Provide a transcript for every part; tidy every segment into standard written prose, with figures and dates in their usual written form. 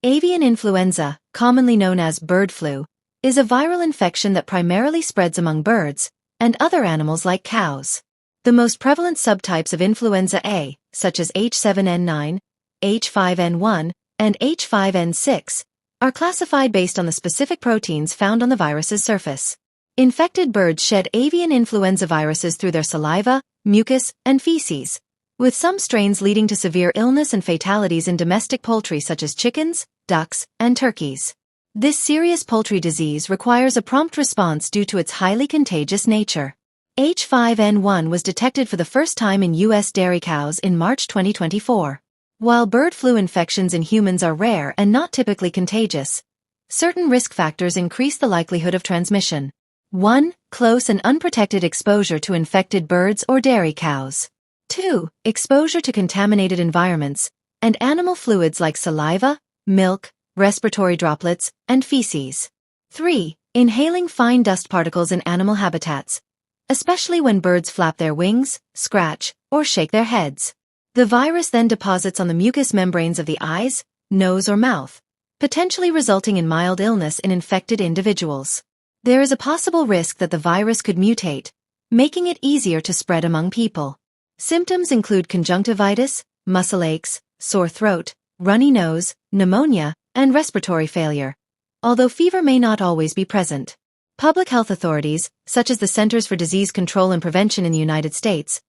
Avian influenza, commonly known as bird flu, is a viral infection that primarily spreads among birds and other animals like cows. The most prevalent subtypes of influenza A, such as H7N9, H5N1, and H5N6, are classified based on the specific proteins found on the virus's surface. Infected birds shed avian influenza viruses through their saliva, mucus, and feces, with some strains leading to severe illness and fatalities in domestic poultry such as chickens, ducks, and turkeys. This serious poultry disease requires a prompt response due to its highly contagious nature. H5N1 was detected for the first time in U.S. dairy cows in March 2024. While bird flu infections in humans are rare and not typically contagious, certain risk factors increase the likelihood of transmission. 1. Close and unprotected exposure to infected birds or dairy cows. 2. Exposure to contaminated environments and animal fluids like saliva, milk, respiratory droplets, and feces. 3. Inhaling fine dust particles in animal habitats, especially when birds flap their wings, scratch, or shake their heads. The virus then deposits on the mucous membranes of the eyes, nose, or mouth, potentially resulting in mild illness in infected individuals. There is a possible risk that the virus could mutate, making it easier to spread among people. Symptoms include conjunctivitis, muscle aches, sore throat, runny nose, pneumonia, and respiratory failure, although fever may not always be present. Public health authorities, such as the Centers for Disease Control and Prevention in the United States,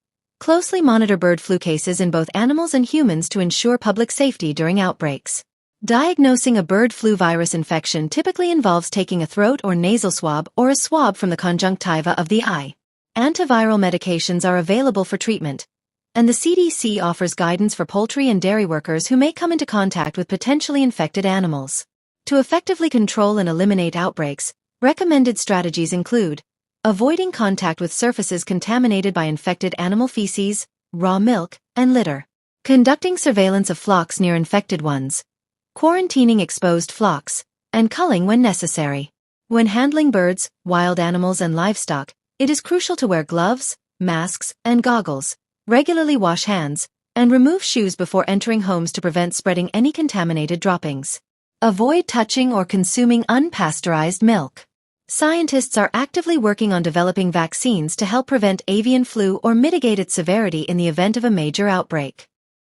closely monitor bird flu cases in both animals and humans to ensure public safety during outbreaks. Diagnosing a bird flu virus infection typically involves taking a throat or nasal swab or a swab from the conjunctiva of the eye. Antiviral medications are available for treatment, and the CDC offers guidance for poultry and dairy workers who may come into contact with potentially infected animals. To effectively control and eliminate outbreaks, recommended strategies include avoiding contact with surfaces contaminated by infected animal feces, raw milk, and litter, conducting surveillance of flocks near infected ones, quarantining exposed flocks, and culling when necessary. When handling birds, wild animals, and livestock, it is crucial to wear gloves, masks, and goggles, regularly wash hands, and remove shoes before entering homes to prevent spreading any contaminated droppings. Avoid touching or consuming unpasteurized milk. Scientists are actively working on developing vaccines to help prevent avian flu or mitigate its severity in the event of a major outbreak.